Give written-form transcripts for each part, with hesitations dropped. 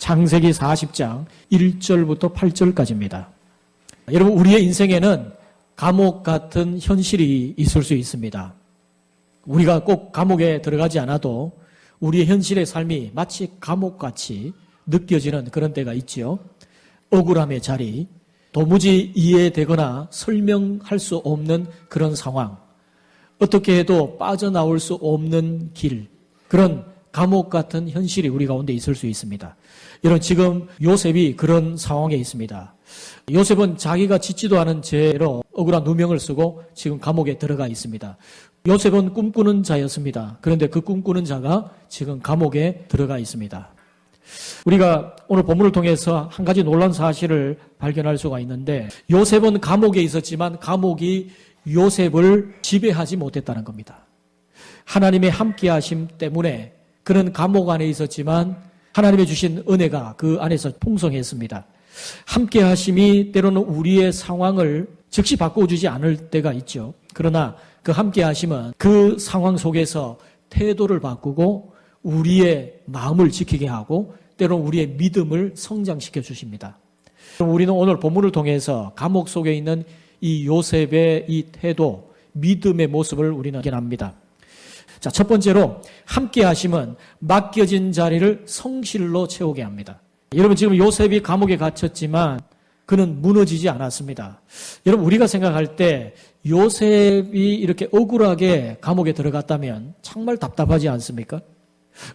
창세기 40장 1절부터 8절까지입니다. 여러분, 우리의 인생에는 감옥 같은 현실이 있을 수 있습니다. 우리가 꼭 감옥에 들어가지 않아도 우리의 현실의 삶이 마치 감옥같이 느껴지는 그런 때가 있지요. 억울함의 자리, 도무지 이해되거나 설명할 수 없는 그런 상황, 어떻게 해도 빠져나올 수 없는 길, 그런 감옥 같은 현실이 우리 가운데 있을 수 있습니다. 여러분, 지금 요셉이 그런 상황에 있습니다. 요셉은 자기가 짓지도 않은 죄로 억울한 누명을 쓰고 지금 감옥에 들어가 있습니다. 요셉은 꿈꾸는 자였습니다. 그런데 그 꿈꾸는 자가 지금 감옥에 들어가 있습니다. 우리가 오늘 본문을 통해서 한 가지 놀라운 사실을 발견할 수가 있는데, 요셉은 감옥에 있었지만 감옥이 요셉을 지배하지 못했다는 겁니다. 하나님의 함께하심 때문에 그는 감옥 안에 있었지만 하나님의 주신 은혜가 그 안에서 풍성했습니다. 함께하심이 때로는 우리의 상황을 즉시 바꿔주지 않을 때가 있죠. 그러나 그 함께하심은 그 상황 속에서 태도를 바꾸고 우리의 마음을 지키게 하고 때로는 우리의 믿음을 성장시켜 주십니다. 우리는 오늘 본문을 통해서 감옥 속에 있는 이 요셉의 이 태도, 믿음의 모습을 우리는 발견합니다. 자, 첫 번째로 함께하심은 맡겨진 자리를 성실로 채우게 합니다. 여러분, 지금 요셉이 감옥에 갇혔지만 그는 무너지지 않았습니다. 여러분, 우리가 생각할 때 요셉이 이렇게 억울하게 감옥에 들어갔다면 정말 답답하지 않습니까?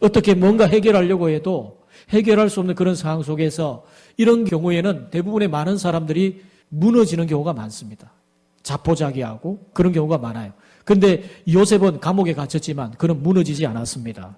어떻게 뭔가 해결하려고 해도 해결할 수 없는 그런 상황 속에서 이런 경우에는 대부분의 많은 사람들이 무너지는 경우가 많습니다. 자포자기하고 그런 경우가 많아요. 그런데 요셉은 감옥에 갇혔지만 그는 무너지지 않았습니다.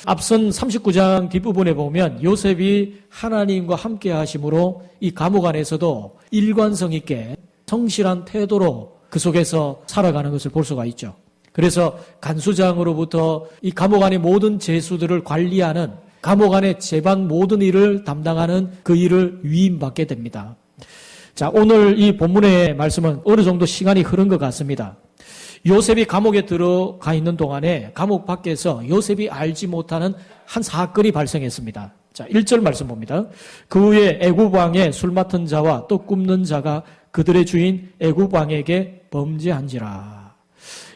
앞선 39장 뒷부분에 보면 요셉이 하나님과 함께 하심으로 이 감옥 안에서도 일관성 있게 성실한 태도로 그 속에서 살아가는 것을 볼 수가 있죠. 그래서 간수장으로부터 이 감옥 안의 모든 죄수들을 관리하는, 감옥 안의 재반 모든 일을 담당하는 그 일을 위임받게 됩니다. 자, 오늘 이 본문의 말씀은 어느 정도 시간이 흐른 것 같습니다. 요셉이 감옥에 들어가 있는 동안에 감옥 밖에서 요셉이 알지 못하는 한 사건이 발생했습니다. 자, 1절 말씀 봅니다. 그 후에 애굽 왕의 술 맡은 자와 떡 굽는 자가 그들의 주인 애굽 왕에게 범죄한지라.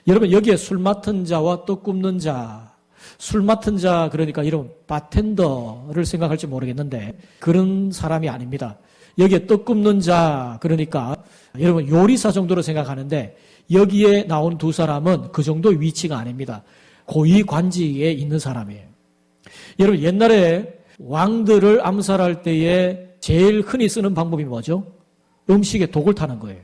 여러분, 여기에 술 맡은 자와 떡 굽는 자, 술 맡은 자 그러니까 이런 바텐더를 생각할지 모르겠는데 그런 사람이 아닙니다. 여기에 떡 굽는 자 그러니까 여러분 요리사 정도로 생각하는데 여기에 나온 두 사람은 그 정도 위치가 아닙니다. 고위 관직에 있는 사람이에요. 여러분, 옛날에 왕들을 암살할 때에 제일 흔히 쓰는 방법이 뭐죠? 음식에 독을 타는 거예요.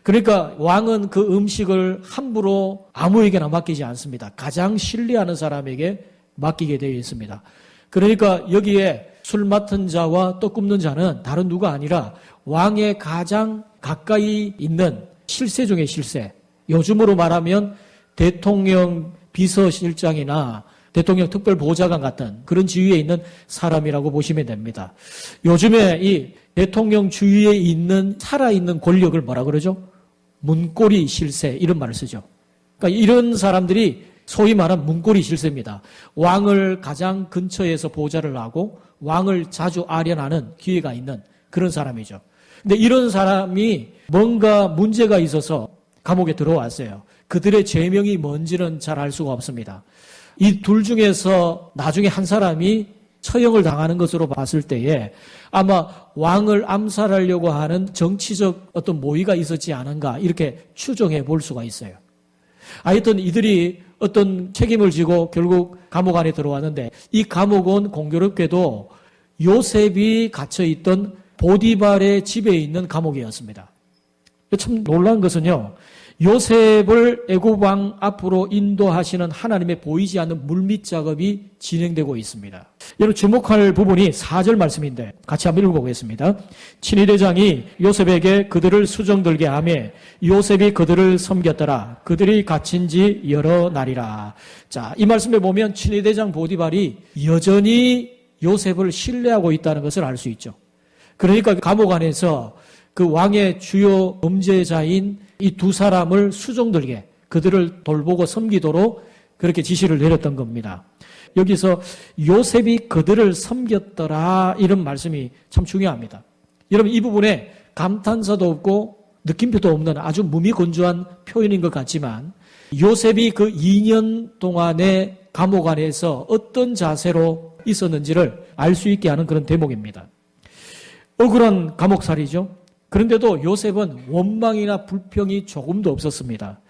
그러니까 왕은 그 음식을 함부로 아무에게나 맡기지 않습니다. 가장 신뢰하는 사람에게 맡기게 되어 있습니다. 그러니까 여기에 술 맡은 자와 떡 굽는 자는 다른 누가 아니라 왕의 가장 가까이 있는 실세 중의 실세. 요즘으로 말하면 대통령 비서실장이나 대통령 특별보좌관 같은 그런 지위에 있는 사람이라고 보시면 됩니다. 요즘에 이 대통령 주위에 있는 살아있는 권력을 뭐라 그러죠? 문고리 실세 이런 말을 쓰죠. 그러니까 이런 사람들이 소위 말하는 문고리 실세입니다. 왕을 가장 근처에서 보좌를 하고 왕을 자주 아련하는 기회가 있는 그런 사람이죠. 근데 이런 사람이 뭔가 문제가 있어서 감옥에 들어왔어요. 그들의 죄명이 뭔지는 잘 알 수가 없습니다. 이 둘 중에서 나중에 한 사람이 처형을 당하는 것으로 봤을 때에 아마 왕을 암살하려고 하는 정치적 어떤 모의가 있었지 않은가 이렇게 추정해 볼 수가 있어요. 하여튼 이들이 어떤 책임을 지고 결국 감옥 안에 들어왔는데 이 감옥은 공교롭게도 요셉이 갇혀있던 보디발의 집에 있는 감옥이었습니다. 참 놀라운 것은요. 요셉을 애굽 왕 앞으로 인도하시는 하나님의 보이지 않는 물밑 작업이 진행되고 있습니다. 여러분 주목할 부분이 4절 말씀인데 같이 한번 읽어보겠습니다. 친위대장이 요셉에게 그들을 수정들게 하며 요셉이 그들을 섬겼더라. 그들이 갇힌 지 여러 날이라. 자, 이 말씀에 보면 친위대장 보디발이 여전히 요셉을 신뢰하고 있다는 것을 알 수 있죠. 그러니까 감옥 안에서 그 왕의 주요 범죄자인 이 두 사람을 수종들게 그들을 돌보고 섬기도록 그렇게 지시를 내렸던 겁니다. 여기서 요셉이 그들을 섬겼더라 이런 말씀이 참 중요합니다. 여러분 이 부분에 감탄사도 없고 느낌표도 없는 아주 무미건조한 표현인 것 같지만 요셉이 그 2년 동안의 감옥 안에서 어떤 자세로 있었는지를 알 수 있게 하는 그런 대목입니다. 억울한 감옥살이죠. 그런데도 요셉은 원망이나 불평이 조금도 없었습니다.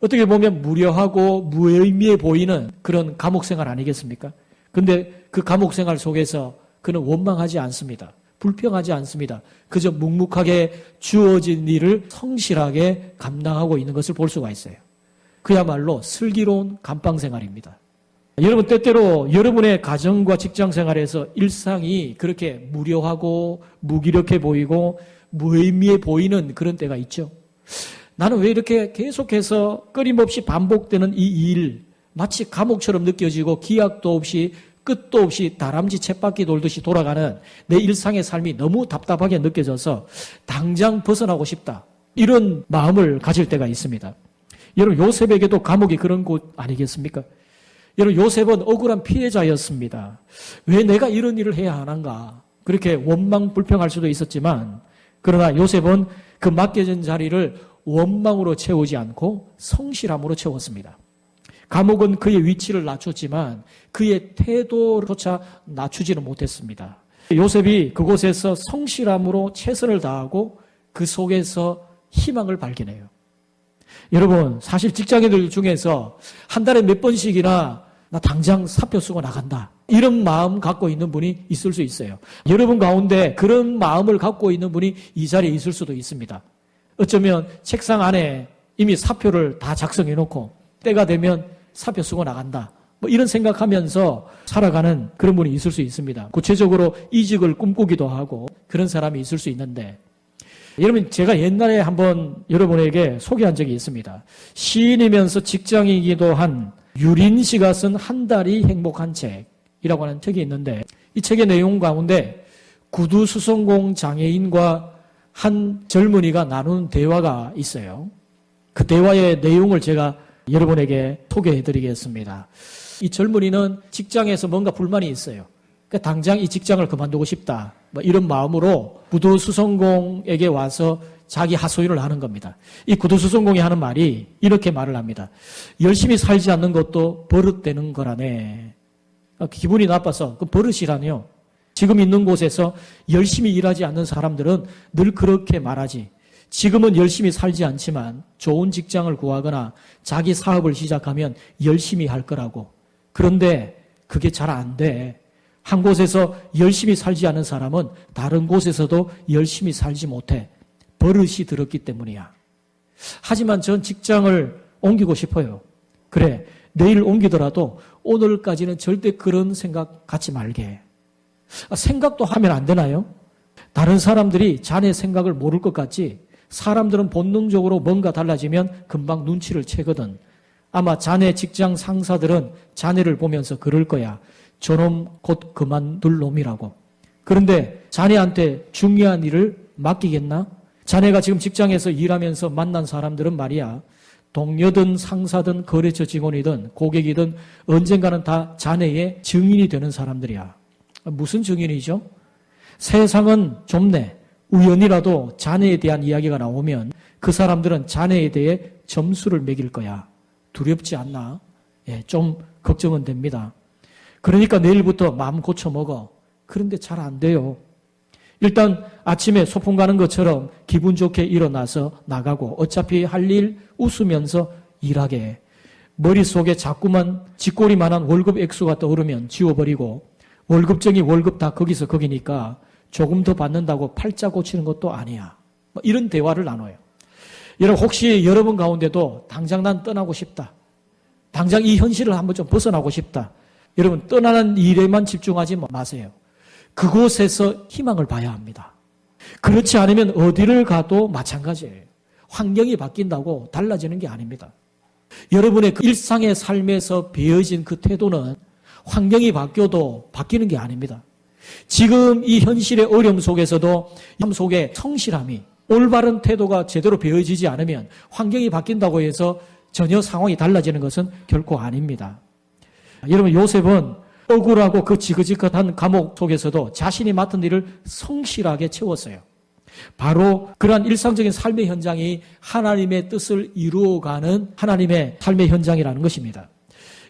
어떻게 보면 무료하고 무의미해 보이는 그런 감옥생활 아니겠습니까? 근데 그 감옥생활 속에서 그는 원망하지 않습니다. 불평하지 않습니다. 그저 묵묵하게 주어진 일을 성실하게 감당하고 있는 것을 볼 수가 있어요. 그야말로 슬기로운 감방생활입니다. 여러분 때때로 여러분의 가정과 직장생활에서 일상이 그렇게 무료하고 무기력해 보이고 무의미해 보이는 그런 때가 있죠. 나는 왜 이렇게 계속해서 끊임없이 반복되는 이 일, 마치 감옥처럼 느껴지고 기약도 없이 끝도 없이 다람쥐 쳇바퀴 돌듯이 돌아가는 내 일상의 삶이 너무 답답하게 느껴져서 당장 벗어나고 싶다. 이런 마음을 가질 때가 있습니다. 여러분 요셉에게도 감옥이 그런 곳 아니겠습니까? 여러분 요셉은 억울한 피해자였습니다. 왜 내가 이런 일을 해야 하는가? 그렇게 원망 불평할 수도 있었지만 그러나 요셉은 그 맡겨진 자리를 원망으로 채우지 않고 성실함으로 채웠습니다. 감옥은 그의 위치를 낮췄지만 그의 태도조차 낮추지는 못했습니다. 요셉이 그곳에서 성실함으로 최선을 다하고 그 속에서 희망을 발견해요. 여러분 사실 직장인들 중에서 한 달에 몇 번씩이나 나 당장 사표 쓰고 나간다. 이런 마음 갖고 있는 분이 있을 수 있어요. 여러분 가운데 그런 마음을 갖고 있는 분이 이 자리에 있을 수도 있습니다. 어쩌면 책상 안에 이미 사표를 다 작성해 놓고 때가 되면 사표 쓰고 나간다. 뭐 이런 생각하면서 살아가는 그런 분이 있을 수 있습니다. 구체적으로 이직을 꿈꾸기도 하고 그런 사람이 있을 수 있는데 여러분 제가 옛날에 한번 여러분에게 소개한 적이 있습니다. 시인이면서 직장이기도 한 유린 씨가 쓴 한 달이 행복한 책이라고 하는 책이 있는데 이 책의 내용 가운데 구두수성공 장애인과 한 젊은이가 나누는 대화가 있어요. 그 대화의 내용을 제가 여러분에게 소개해드리겠습니다. 이 젊은이는 직장에서 뭔가 불만이 있어요. 그러니까 당장 이 직장을 그만두고 싶다. 뭐 이런 마음으로 구두수성공에게 와서 자기 하소연을 하는 겁니다. 이 구두수성공이 하는 말이 이렇게 말을 합니다. 열심히 살지 않는 것도 버릇되는 거라네. 기분이 나빠서 그 버릇이라뇨. 지금 있는 곳에서 열심히 일하지 않는 사람들은 늘 그렇게 말하지. 지금은 열심히 살지 않지만 좋은 직장을 구하거나 자기 사업을 시작하면 열심히 할 거라고. 그런데 그게 잘 안 돼. 한 곳에서 열심히 살지 않은 사람은 다른 곳에서도 열심히 살지 못해. 버릇이 들었기 때문이야. 하지만 전 직장을 옮기고 싶어요. 그래, 내일 옮기더라도 오늘까지는 절대 그런 생각 갖지 말게. 생각도 하면 안 되나요? 다른 사람들이 자네 생각을 모를 것 같지? 사람들은 본능적으로 뭔가 달라지면 금방 눈치를 채거든. 아마 자네 직장 상사들은 자네를 보면서 그럴 거야. 저놈 곧 그만둘 놈이라고. 그런데 자네한테 중요한 일을 맡기겠나? 자네가 지금 직장에서 일하면서 만난 사람들은 말이야. 동료든 상사든 거래처 직원이든 고객이든 언젠가는 다 자네의 증인이 되는 사람들이야. 무슨 증인이죠? 세상은 좁네. 우연이라도 자네에 대한 이야기가 나오면 그 사람들은 자네에 대해 점수를 매길 거야. 두렵지 않나? 예, 좀 걱정은 됩니다. 그러니까 내일부터 마음 고쳐 먹어. 그런데 잘 안 돼요. 일단 아침에 소풍 가는 것처럼 기분 좋게 일어나서 나가고 어차피 할 일 웃으면서 일하게 해. 머릿속에 자꾸만 쥐꼬리만한 월급 액수가 떠오르면 지워버리고 월급쟁이 월급 다 거기서 거기니까 조금 더 받는다고 팔자 고치는 것도 아니야. 뭐 이런 대화를 나눠요. 여러분 혹시 여러분 가운데도 당장 난 떠나고 싶다. 당장 이 현실을 한번 좀 벗어나고 싶다. 여러분 떠나는 일에만 집중하지 마세요. 그곳에서 희망을 봐야 합니다. 그렇지 않으면 어디를 가도 마찬가지예요. 환경이 바뀐다고 달라지는 게 아닙니다. 여러분의 그 일상의 삶에서 배어진 그 태도는 환경이 바뀌어도 바뀌는 게 아닙니다. 지금 이 현실의 어려움 속에서도 삶 속에 성실함이 올바른 태도가 제대로 배어지지 않으면 환경이 바뀐다고 해서 전혀 상황이 달라지는 것은 결코 아닙니다. 여러분, 요셉은 억울하고 그 지긋지긋한 감옥 속에서도 자신이 맡은 일을 성실하게 채웠어요. 바로 그러한 일상적인 삶의 현장이 하나님의 뜻을 이루어가는 하나님의 삶의 현장이라는 것입니다.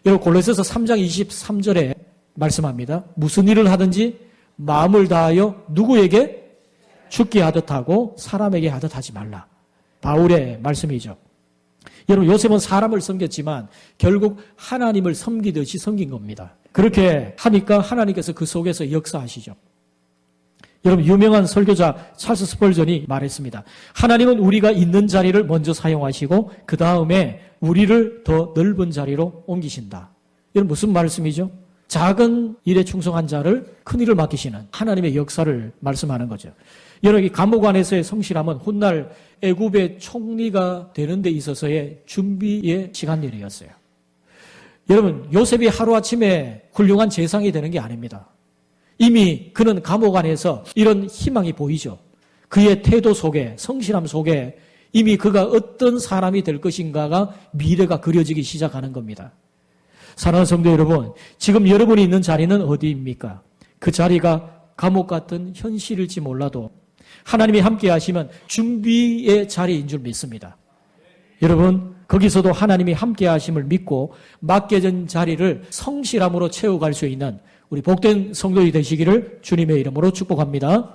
여러분, 골로새서 3장 23절에 말씀합니다. 무슨 일을 하든지 마음을 다하여 누구에게 죽게 하듯 하고 사람에게 하듯 하지 말라. 바울의 말씀이죠. 여러분, 요셉은 사람을 섬겼지만 결국 하나님을 섬기듯이 섬긴 겁니다. 그렇게 하니까 하나님께서 그 속에서 역사하시죠. 여러분, 유명한 설교자 찰스 스펄전이 말했습니다. 하나님은 우리가 있는 자리를 먼저 사용하시고 그 다음에 우리를 더 넓은 자리로 옮기신다. 이건 무슨 말씀이죠? 작은 일에 충성한 자를 큰 일을 맡기시는 하나님의 역사를 말씀하는 거죠. 여러분, 이 감옥 안에서의 성실함은 훗날 애굽의 총리가 되는 데 있어서의 준비의 시간일이었어요. 여러분, 요셉이 하루아침에 훌륭한 재상이 되는 게 아닙니다. 이미 그는 감옥 안에서 이런 희망이 보이죠. 그의 태도 속에, 성실함 속에 이미 그가 어떤 사람이 될 것인가가 미래가 그려지기 시작하는 겁니다. 사랑하는 성도 여러분, 지금 여러분이 있는 자리는 어디입니까? 그 자리가 감옥 같은 현실일지 몰라도 하나님이 함께 하시면 준비의 자리인 줄 믿습니다. 여러분, 거기서도 하나님이 함께 하심을 믿고 맡겨진 자리를 성실함으로 채워갈 수 있는 우리 복된 성도들이 되시기를 주님의 이름으로 축복합니다.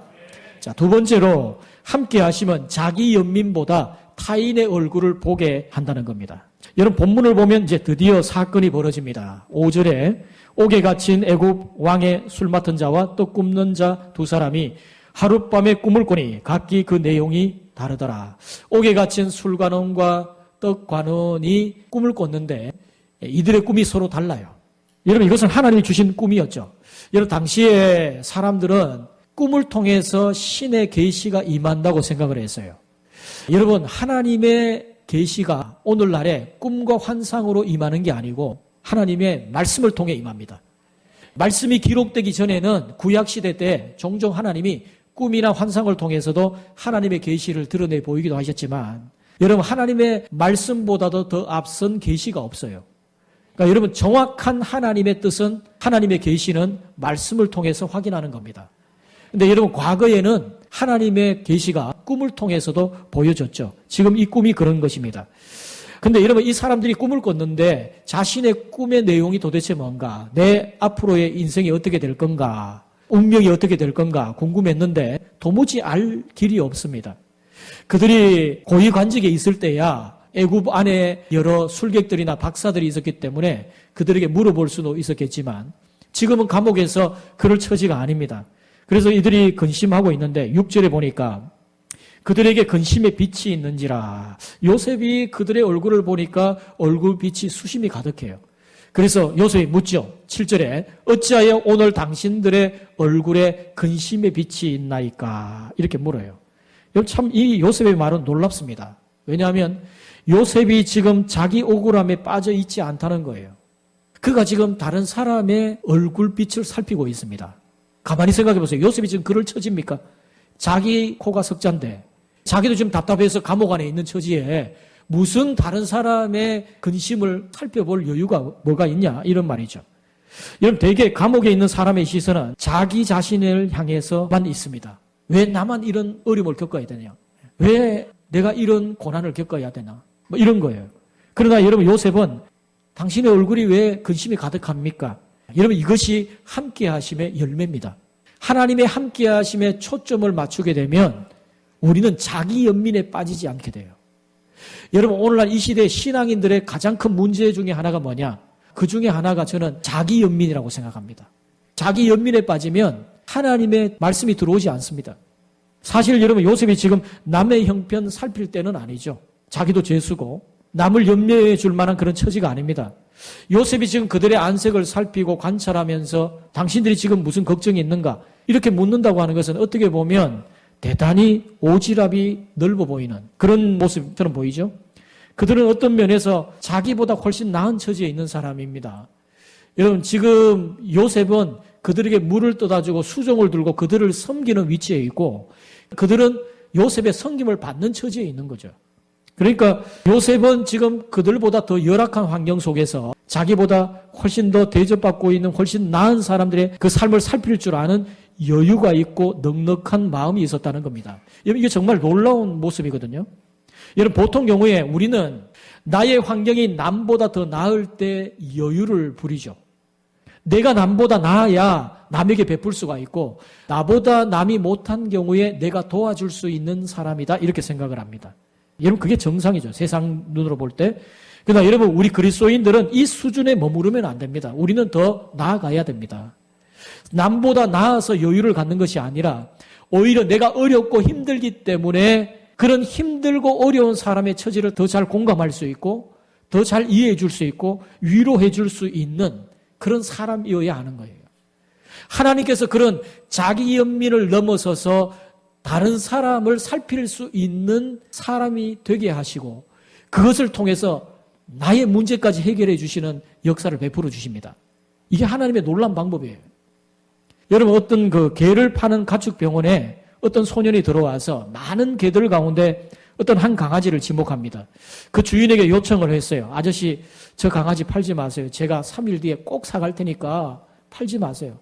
자, 두 번째로 함께 하시면 자기 연민보다 타인의 얼굴을 보게 한다는 겁니다. 여러분, 본문을 보면 이제 드디어 사건이 벌어집니다. 5절에 옥에 갇힌 애굽 왕의 술 맡은 자와 떡 굽는 자 두 사람이 하룻밤에 꿈을 꾸니 각기 그 내용이 다르더라. 옥에 갇힌 술관원과 떡관원이 꿈을 꿨는데 이들의 꿈이 서로 달라요. 여러분, 이것은 하나님이 주신 꿈이었죠. 여러분, 당시에 사람들은 꿈을 통해서 신의 계시가 임한다고 생각을 했어요. 여러분, 하나님의 계시가 오늘날에 꿈과 환상으로 임하는 게 아니고 하나님의 말씀을 통해 임합니다. 말씀이 기록되기 전에는 구약시대 때 종종 하나님이 꿈이나 환상을 통해서도 하나님의 계시를 드러내 보이기도 하셨지만 여러분, 하나님의 말씀보다도 더 앞선 계시가 없어요. 그러니까 여러분, 정확한 하나님의 뜻은, 하나님의 계시는 말씀을 통해서 확인하는 겁니다. 근데 여러분, 과거에는 하나님의 계시가 꿈을 통해서도 보여줬죠. 지금 이 꿈이 그런 것입니다. 근데 여러분, 이 사람들이 꿈을 꿨는데 자신의 꿈의 내용이 도대체 뭔가, 내 앞으로의 인생이 어떻게 될 건가, 운명이 어떻게 될 건가 궁금했는데 도무지 알 길이 없습니다. 그들이 고위 관직에 있을 때야 애굽 안에 여러 술객들이나 박사들이 있었기 때문에 그들에게 물어볼 수도 있었겠지만 지금은 감옥에서 그럴 처지가 아닙니다. 그래서 이들이 근심하고 있는데 6절에 보니까 그들에게 근심의 빛이 있는지라. 요셉이 그들의 얼굴을 보니까 얼굴 빛이 수심이 가득해요. 그래서 요셉이 묻죠. 7절에 어찌하여 오늘 당신들의 얼굴에 근심의 빛이 있나이까? 이렇게 물어요. 참 이 요셉의 말은 놀랍습니다. 왜냐하면 요셉이 지금 자기 억울함에 빠져 있지 않다는 거예요. 그가 지금 다른 사람의 얼굴빛을 살피고 있습니다. 가만히 생각해 보세요. 요셉이 지금 그럴 처지입니까? 자기 코가 석잔데 자기도 지금 답답해서 감옥 안에 있는 처지에 무슨 다른 사람의 근심을 살펴볼 여유가 뭐가 있냐 이런 말이죠. 여러분, 대개 감옥에 있는 사람의 시선은 자기 자신을 향해서만 있습니다. 왜 나만 이런 어려움을 겪어야 되냐? 왜 내가 이런 고난을 겪어야 되나? 뭐 이런 거예요. 그러나 여러분, 요셉은 당신의 얼굴이 왜 근심이 가득합니까? 여러분, 이것이 함께하심의 열매입니다. 하나님의 함께하심에 초점을 맞추게 되면 우리는 자기 연민에 빠지지 않게 돼요. 여러분, 오늘날 이 시대 신앙인들의 가장 큰 문제 중에 하나가 뭐냐? 그 중에 하나가 저는 자기 연민이라고 생각합니다. 자기 연민에 빠지면 하나님의 말씀이 들어오지 않습니다. 사실 여러분, 요셉이 지금 남의 형편 살필 때는 아니죠. 자기도 죄수고 남을 염려해 줄 만한 그런 처지가 아닙니다. 요셉이 지금 그들의 안색을 살피고 관찰하면서 당신들이 지금 무슨 걱정이 있는가? 이렇게 묻는다고 하는 것은 어떻게 보면 대단히 오지랖이 넓어 보이는 그런 모습처럼 보이죠? 그들은 어떤 면에서 자기보다 훨씬 나은 처지에 있는 사람입니다. 여러분, 지금 요셉은 그들에게 물을 떠다주고 수종을 들고 그들을 섬기는 위치에 있고 그들은 요셉의 섬김을 받는 처지에 있는 거죠. 그러니까 요셉은 지금 그들보다 더 열악한 환경 속에서 자기보다 훨씬 더 대접받고 있는 훨씬 나은 사람들의 그 삶을 살필 줄 아는 여유가 있고 넉넉한 마음이 있었다는 겁니다. 이게 정말 놀라운 모습이거든요. 여러분, 보통 경우에 우리는 나의 환경이 남보다 더 나을 때 여유를 부리죠. 내가 남보다 나아야 남에게 베풀 수가 있고 나보다 남이 못한 경우에 내가 도와줄 수 있는 사람이다 이렇게 생각을 합니다. 여러분, 그게 정상이죠. 세상 눈으로 볼 때. 그러나 여러분, 우리 그리스도인들은 이 수준에 머무르면 안 됩니다. 우리는 더 나아가야 됩니다. 남보다 나아서 여유를 갖는 것이 아니라 오히려 내가 어렵고 힘들기 때문에 그런 힘들고 어려운 사람의 처지를 더 잘 공감할 수 있고 더 잘 이해해 줄 수 있고 위로해 줄 수 있는 그런 사람이어야 하는 거예요. 하나님께서 그런 자기 연민을 넘어서서 다른 사람을 살필 수 있는 사람이 되게 하시고 그것을 통해서 나의 문제까지 해결해 주시는 역사를 베풀어 주십니다. 이게 하나님의 놀라운 방법이에요. 여러분, 어떤 그 개를 파는 가축병원에 어떤 소년이 들어와서 많은 개들 가운데 어떤 한 강아지를 지목합니다. 그 주인에게 요청을 했어요. 아저씨, 저 강아지 팔지 마세요. 제가 3일 뒤에 꼭 사갈 테니까 팔지 마세요.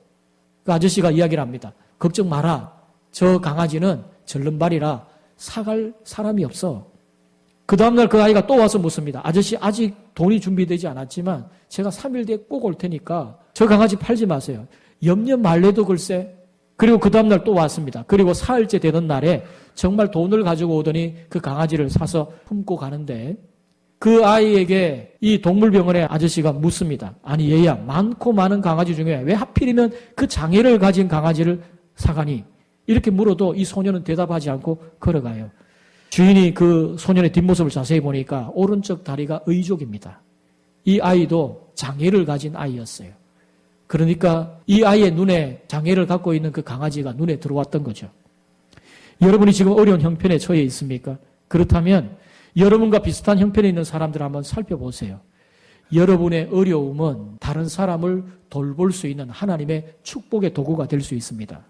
그 아저씨가 이야기를 합니다. 걱정 마라. 저 강아지는 절름발이라 사갈 사람이 없어. 그 다음날 그 아이가 또 와서 묻습니다. 아저씨, 아직 돈이 준비되지 않았지만 제가 3일 뒤에 꼭 올 테니까 저 강아지 팔지 마세요. 염려 말래도 글쎄. 그리고 그 다음날 또 왔습니다. 그리고 사흘째 되는 날에 정말 돈을 가지고 오더니 그 강아지를 사서 품고 가는데 그 아이에게 이 동물병원의 아저씨가 묻습니다. 아니 얘야, 많고 많은 강아지 중에 왜 하필이면 그 장애를 가진 강아지를 사가니? 이렇게 물어도 이 소년은 대답하지 않고 걸어가요. 주인이 그 소년의 뒷모습을 자세히 보니까 오른쪽 다리가 의족입니다. 이 아이도 장애를 가진 아이였어요. 그러니까 이 아이의 눈에 장애를 갖고 있는 그 강아지가 눈에 들어왔던 거죠. 여러분이 지금 어려운 형편에 처해 있습니까? 그렇다면 여러분과 비슷한 형편에 있는 사람들을 한번 살펴보세요. 여러분의 어려움은 다른 사람을 돌볼 수 있는 하나님의 축복의 도구가 될 수 있습니다.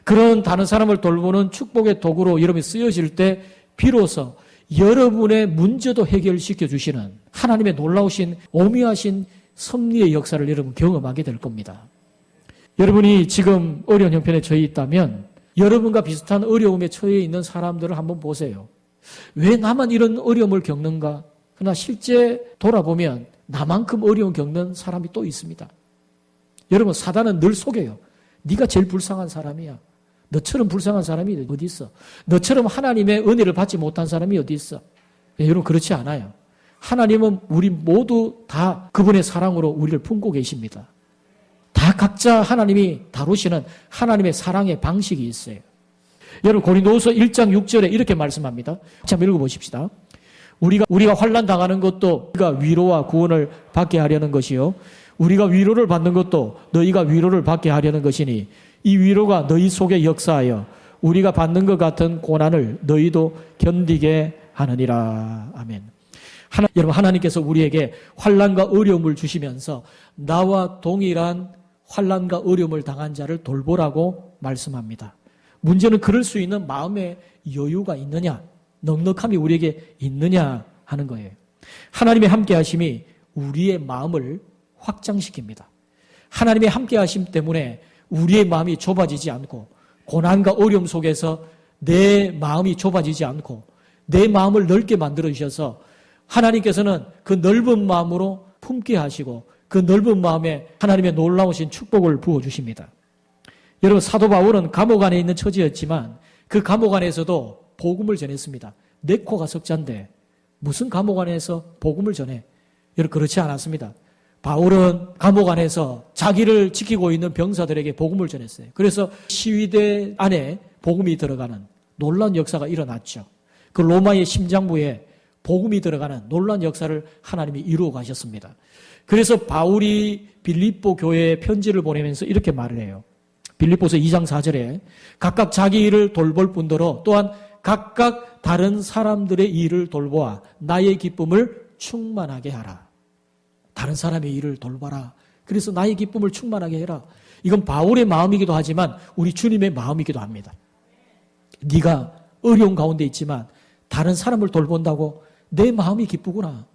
그런 다른 사람을 돌보는 축복의 도구로 여러분이 쓰여질 때 비로소 여러분의 문제도 해결시켜 주시는 하나님의 놀라우신 오묘하신 섭리의 역사를 여러분 경험하게 될 겁니다. 여러분이 지금 어려운 형편에 처해 있다면 여러분과 비슷한 어려움에 처해 있는 사람들을 한번 보세요. 왜 나만 이런 어려움을 겪는가? 그러나 실제 돌아보면 나만큼 어려움 겪는 사람이 또 있습니다. 여러분, 사단은 늘 속여요. 네가 제일 불쌍한 사람이야. 너처럼 불쌍한 사람이 어디 있어? 너처럼 하나님의 은혜를 받지 못한 사람이 어디 있어? 여러분, 그렇지 않아요. 하나님은 우리 모두 다 그분의 사랑으로 우리를 품고 계십니다. 다 각자 하나님이 다루시는 하나님의 사랑의 방식이 있어요. 여러분, 고린도후서 1장 6절에 이렇게 말씀합니다. 한번 읽어보십시다. 우리가 환난 당하는 것도 우리가 위로와 구원을 받게 하려는 것이요, 우리가 위로를 받는 것도 너희가 위로를 받게 하려는 것이니 이 위로가 너희 속에 역사하여 우리가 받는 것 같은 고난을 너희도 견디게 하느니라. 아멘. 여러분, 하나님께서 우리에게 환난과 어려움을 주시면서 나와 동일한 환난과 어려움을 당한 자를 돌보라고 말씀합니다. 문제는 그럴 수 있는 마음의 여유가 있느냐, 넉넉함이 우리에게 있느냐 하는 거예요. 하나님의 함께하심이 우리의 마음을 확장시킵니다. 하나님의 함께하심 때문에 우리의 마음이 좁아지지 않고 고난과 어려움 속에서 내 마음이 좁아지지 않고 내 마음을 넓게 만들어주셔서 하나님께서는 그 넓은 마음으로 품게 하시고 그 넓은 마음에 하나님의 놀라우신 축복을 부어주십니다. 여러분, 사도 바울은 감옥 안에 있는 처지였지만 그 감옥 안에서도 복음을 전했습니다. 내 코가 석자인데 무슨 감옥 안에서 복음을 전해? 여러분, 그렇지 않았습니다. 바울은 감옥 안에서 자기를 지키고 있는 병사들에게 복음을 전했어요. 그래서 시위대 안에 복음이 들어가는 놀라운 역사가 일어났죠. 그 로마의 심장부에 복음이 들어가는 놀라운 역사를 하나님이 이루어 가셨습니다. 그래서 바울이 빌립보 교회에 편지를 보내면서 이렇게 말을 해요. 빌립보서 2장 4절에 각각 자기 일을 돌볼 뿐더러 또한 각각 다른 사람들의 일을 돌보아 나의 기쁨을 충만하게 하라. 다른 사람의 일을 돌봐라. 그래서 나의 기쁨을 충만하게 해라. 이건 바울의 마음이기도 하지만 우리 주님의 마음이기도 합니다. 네가 어려운 가운데 있지만 다른 사람을 돌본다고 내 마음이 기쁘구나.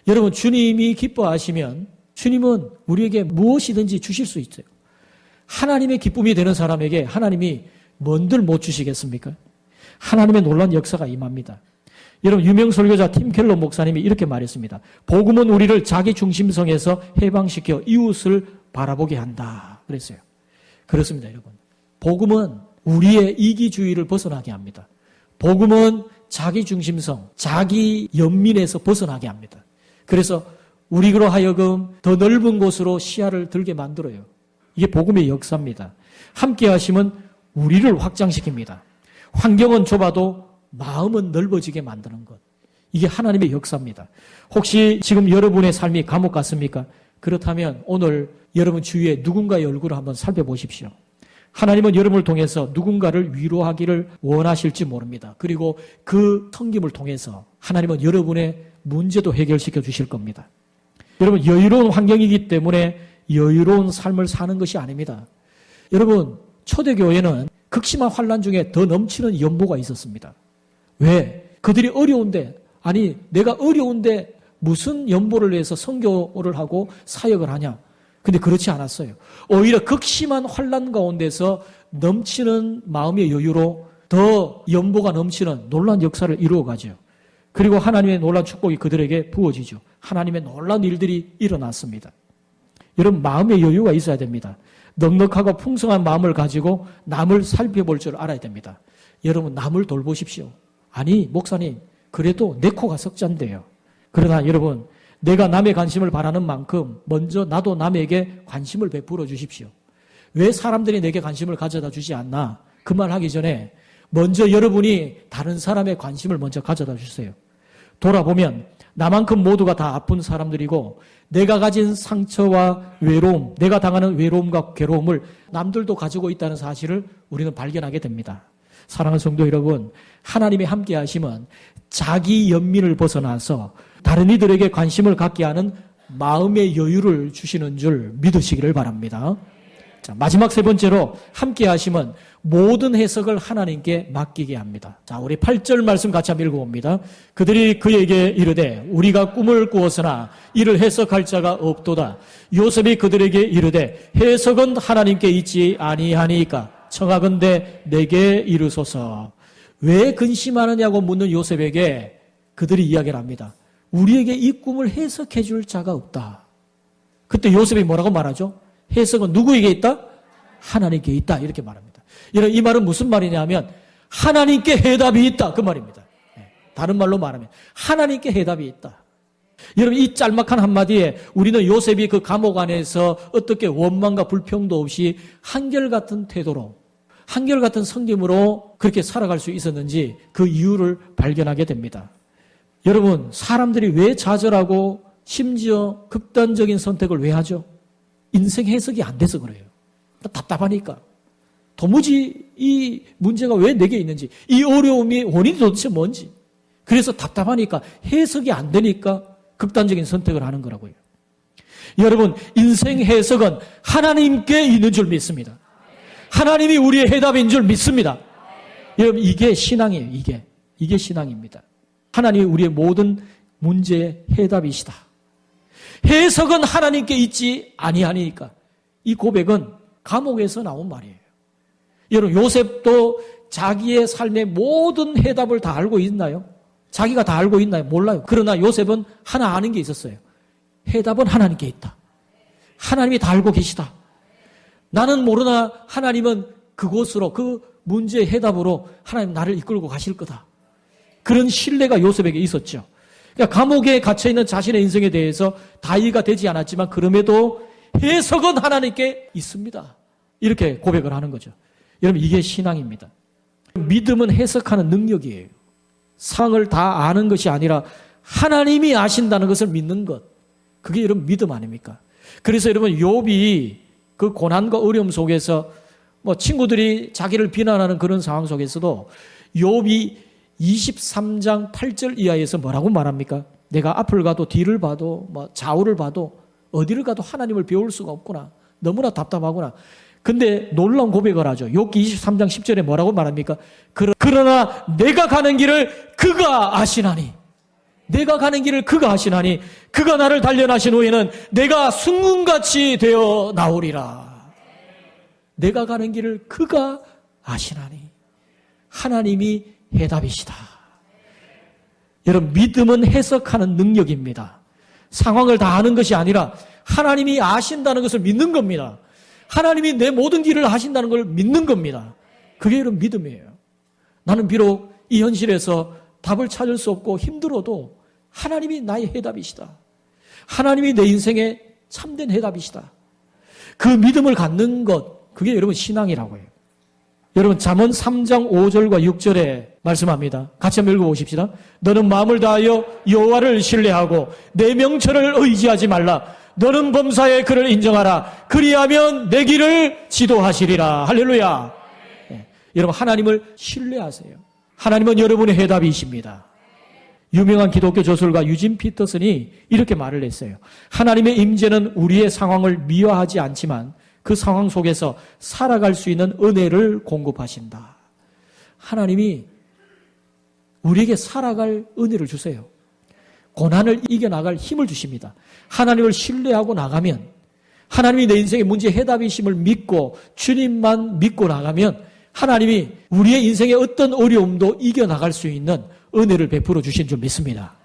여러분, 주님이 기뻐하시면 주님은 우리에게 무엇이든지 주실 수 있어요. 하나님의 기쁨이 되는 사람에게 하나님이 뭔들 못 주시겠습니까? 하나님의 놀라운 역사가 임합니다. 여러분, 유명 설교자 팀 켈러 목사님이 이렇게 말했습니다. 복음은 우리를 자기 중심성에서 해방시켜 이웃을 바라보게 한다. 그랬어요. 그렇습니다, 여러분. 복음은 우리의 이기주의를 벗어나게 합니다. 복음은 자기 중심성, 자기 연민에서 벗어나게 합니다. 그래서 우리로 하여금 더 넓은 곳으로 시야를 들게 만들어요. 이게 복음의 역사입니다. 함께 하시면 우리를 확장시킵니다. 환경은 좁아도 마음은 넓어지게 만드는 것. 이게 하나님의 역사입니다. 혹시 지금 여러분의 삶이 감옥 같습니까? 그렇다면 오늘 여러분 주위에 누군가의 얼굴을 한번 살펴보십시오. 하나님은 여러분을 통해서 누군가를 위로하기를 원하실지 모릅니다. 그리고 그 섬김을 통해서 하나님은 여러분의 문제도 해결시켜 주실 겁니다. 여러분, 여유로운 환경이기 때문에 여유로운 삶을 사는 것이 아닙니다. 여러분, 초대교회는 극심한 환난 중에 더 넘치는 연보가 있었습니다. 왜? 그들이 어려운데, 아니 내가 어려운데 무슨 연보를 위해서 선교를 하고 사역을 하냐? 근데 그렇지 않았어요. 오히려 극심한 환난 가운데서 넘치는 마음의 여유로 더 연보가 넘치는 놀라운 역사를 이루어가죠. 그리고 하나님의 놀라운 축복이 그들에게 부어지죠. 하나님의 놀라운 일들이 일어났습니다. 여러분, 마음의 여유가 있어야 됩니다. 넉넉하고 풍성한 마음을 가지고 남을 살펴볼 줄 알아야 됩니다. 여러분, 남을 돌보십시오. 아니, 목사님, 그래도 내 코가 석잔데요. 그러나 여러분, 내가 남의 관심을 바라는 만큼 먼저 나도 남에게 관심을 베풀어 주십시오. 왜 사람들이 내게 관심을 가져다 주지 않나? 그 말 하기 전에 먼저 여러분이 다른 사람의 관심을 먼저 가져다 주세요. 돌아보면 나만큼 모두가 다 아픈 사람들이고 내가 가진 상처와 외로움, 내가 당하는 외로움과 괴로움을 남들도 가지고 있다는 사실을 우리는 발견하게 됩니다. 사랑하는 성도 여러분, 하나님이 함께 하시면 자기 연민을 벗어나서 다른 이들에게 관심을 갖게 하는 마음의 여유를 주시는 줄 믿으시기를 바랍니다. 자, 마지막 세 번째로 함께 하시면 모든 해석을 하나님께 맡기게 합니다. 자, 우리 8절 말씀 같이 한번 읽어봅니다. 그들이 그에게 이르되 우리가 꿈을 꾸었으나 이를 해석할 자가 없도다. 요셉이 그들에게 이르되 해석은 하나님께 있지 아니하니까 청하건대 내게 이르소서. 왜 근심하느냐고 묻는 요셉에게 그들이 이야기를 합니다. 우리에게 이 꿈을 해석해 줄 자가 없다. 그때 요셉이 뭐라고 말하죠? 해석은 누구에게 있다? 하나님께 있다. 이렇게 말합니다. 이 말은 무슨 말이냐면 하나님께 해답이 있다. 그 말입니다. 다른 말로 말하면 하나님께 해답이 있다. 여러분, 이 짤막한 한마디에 우리는 요셉이 그 감옥 안에서 어떻게 원망과 불평도 없이 한결같은 태도로, 한결같은 성김으로 그렇게 살아갈 수 있었는지 그 이유를 발견하게 됩니다. 여러분, 사람들이 왜 좌절하고 심지어 극단적인 선택을 왜 하죠? 인생 해석이 안 돼서 그래요. 답답하니까. 도무지 이 문제가 왜 내게 있는지, 이 어려움이 원인이 도대체 뭔지. 그래서 답답하니까, 해석이 안 되니까 극단적인 선택을 하는 거라고요. 여러분, 인생 해석은 하나님께 있는 줄 믿습니다. 하나님이 우리의 해답인 줄 믿습니다. 여러분, 이게 신앙이에요. 이게 신앙입니다. 하나님이 우리의 모든 문제의 해답이시다. 해석은 하나님께 있지 아니하니까. 이 고백은 감옥에서 나온 말이에요. 여러분, 요셉도 자기의 삶의 모든 해답을 다 알고 있나요? 자기가 다 알고 있나요? 몰라요. 그러나 요셉은 하나 아는 게 있었어요. 해답은 하나님께 있다. 하나님이 다 알고 계시다. 나는 모르나 하나님은 그곳으로, 그 문제의 해답으로 하나님 나를 이끌고 가실 거다. 그런 신뢰가 요셉에게 있었죠. 그러니까 감옥에 갇혀있는 자신의 인생에 대해서 다 이해가 되지 않았지만 그럼에도 해석은 하나님께 있습니다. 이렇게 고백을 하는 거죠. 여러분, 이게 신앙입니다. 믿음은 해석하는 능력이에요. 상을 다 아는 것이 아니라 하나님이 아신다는 것을 믿는 것. 그게 여러분 믿음 아닙니까? 그래서 여러분, 욥이 그 고난과 어려움 속에서 친구들이 자기를 비난하는 그런 상황 속에서도 욥이 23장 8절 이하에서 뭐라고 말합니까? 내가 앞을 가도 뒤를 봐도 좌우를 봐도 어디를 가도 하나님을 배울 수가 없구나. 너무나 답답하구나. 근데 놀라운 고백을 하죠. 욥기 23장 10절에 뭐라고 말합니까? 그러나 내가 가는 길을 그가 아시나니. 내가 가는 길을 그가 하시나니 그가 나를 단련하신 후에는 내가 순금같이 되어 나오리라. 내가 가는 길을 그가 아시나니 하나님이 해답이시다. 여러분, 믿음은 해석하는 능력입니다. 상황을 다 아는 것이 아니라 하나님이 아신다는 것을 믿는 겁니다. 하나님이 내 모든 길을 하신다는 걸 믿는 겁니다. 그게 여러분 믿음이에요. 나는 비록 이 현실에서 답을 찾을 수 없고 힘들어도 하나님이 나의 해답이시다. 하나님이 내 인생의 참된 해답이시다. 그 믿음을 갖는 것, 그게 여러분 신앙이라고 해요. 여러분, 잠언 3장 5절과 6절에 말씀합니다. 같이 한번 읽어보십시다. 너는 마음을 다하여 여호와를 신뢰하고 내 명철을 의지하지 말라. 너는 범사에 그를 인정하라. 그리하면 내 길을 지도하시리라. 할렐루야. 네. 여러분, 하나님을 신뢰하세요. 하나님은 여러분의 해답이십니다. 유명한 기독교 저술가 유진 피터슨이 이렇게 말을 했어요. 하나님의 임재는 우리의 상황을 미화하지 않지만 그 상황 속에서 살아갈 수 있는 은혜를 공급하신다. 하나님이 우리에게 살아갈 은혜를 주세요. 고난을 이겨나갈 힘을 주십니다. 하나님을 신뢰하고 나가면, 하나님이 내 인생의 문제의 해답이심을 믿고 주님만 믿고 나가면 하나님이 우리의 인생의 어떤 어려움도 이겨나갈 수 있는 은혜를 베풀어 주신 줄 믿습니다.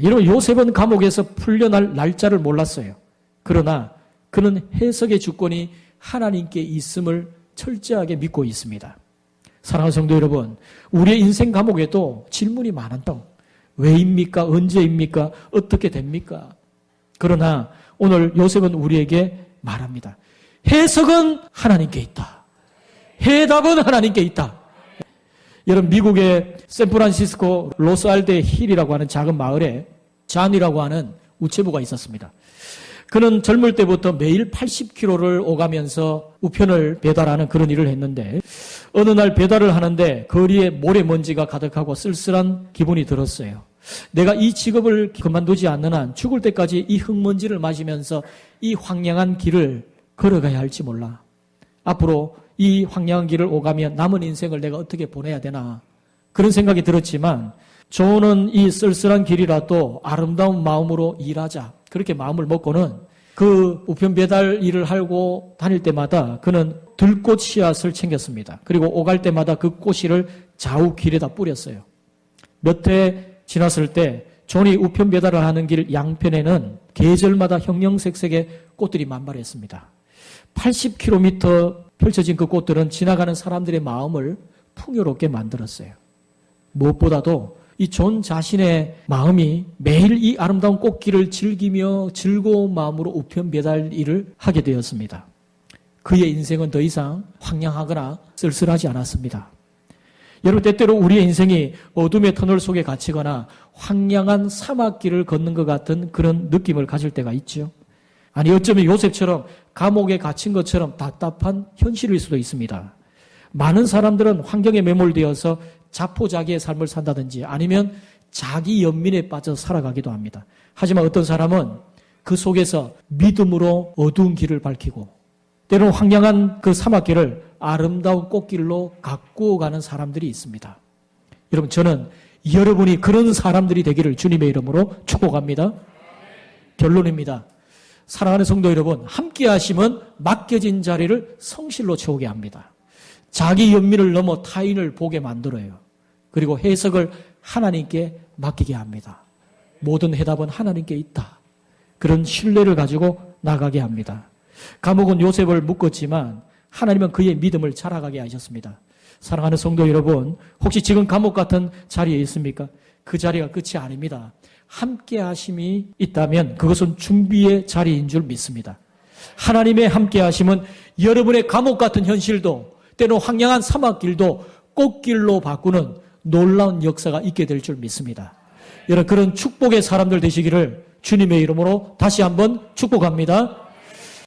여러분, 요셉은 감옥에서 풀려날 날짜를 몰랐어요. 그러나 그는 해석의 주권이 하나님께 있음을 철저하게 믿고 있습니다. 사랑하는 성도 여러분, 우리의 인생 감옥에도 질문이 많았다. 왜입니까? 언제입니까? 어떻게 됩니까? 그러나 오늘 요셉은 우리에게 말합니다. 해석은 하나님께 있다. 해답은 하나님께 있다. 여러분, 미국의 샌프란시스코 로스알데 힐이라고 하는 작은 마을에 잔이라고 하는 우체부가 있었습니다. 그는 젊을 때부터 매일 80km를 오가면서 우편을 배달하는 그런 일을 했는데 어느 날 배달을 하는데 거리에 모래먼지가 가득하고 쓸쓸한 기분이 들었어요. 내가 이 직업을 그만두지 않는 한 죽을 때까지 이 흙먼지를 마시면서 이 황량한 길을 걸어가야 할지 몰라. 앞으로 이 황량한 길을 오가면 남은 인생을 내가 어떻게 보내야 되나, 그런 생각이 들었지만 저는 이 쓸쓸한 길이라도 아름다운 마음으로 일하자, 그렇게 마음을 먹고는 그 우편 배달 일을 하고 다닐 때마다 그는 들꽃 씨앗을 챙겼습니다. 그리고 오갈 때마다 그 꽃씨를 좌우 길에다 뿌렸어요. 몇 해 지났을 때 존이 우편 배달을 하는 길 양편에는 계절마다 형형색색의 꽃들이 만발했습니다. 80km 펼쳐진 그 꽃들은 지나가는 사람들의 마음을 풍요롭게 만들었어요. 무엇보다도 이 존 자신의 마음이 매일 이 아름다운 꽃길을 즐기며 즐거운 마음으로 우편 배달 일을 하게 되었습니다. 그의 인생은 더 이상 황량하거나 쓸쓸하지 않았습니다. 여러분, 때때로 우리의 인생이 어둠의 터널 속에 갇히거나 황량한 사막길을 걷는 것 같은 그런 느낌을 가질 때가 있죠. 아니, 어쩌면 요셉처럼 감옥에 갇힌 것처럼 답답한 현실일 수도 있습니다. 많은 사람들은 환경에 매몰되어서 자포자기의 삶을 산다든지 아니면 자기 연민에 빠져 살아가기도 합니다. 하지만 어떤 사람은 그 속에서 믿음으로 어두운 길을 밝히고 때로는 황량한 그 사막길을 아름다운 꽃길로 가꾸어 가는 사람들이 있습니다. 여러분, 저는 여러분이 그런 사람들이 되기를 주님의 이름으로 축복합니다. 결론입니다. 사랑하는 성도 여러분, 함께 하심은 맡겨진 자리를 성실로 채우게 합니다. 자기 연민을 넘어 타인을 보게 만들어요. 그리고 해석을 하나님께 맡기게 합니다. 모든 해답은 하나님께 있다. 그런 신뢰를 가지고 나가게 합니다. 감옥은 요셉을 묶었지만 하나님은 그의 믿음을 자라가게 하셨습니다. 사랑하는 성도 여러분, 혹시 지금 감옥 같은 자리에 있습니까? 그 자리가 끝이 아닙니다. 함께 하심이 있다면 그것은 준비의 자리인 줄 믿습니다. 하나님의 함께 하심은 여러분의 감옥 같은 현실도 때로 황량한 사막길도 꽃길로 바꾸는 놀라운 역사가 있게 될 줄 믿습니다. 여러분, 그런 축복의 사람들 되시기를 주님의 이름으로 다시 한번 축복합니다.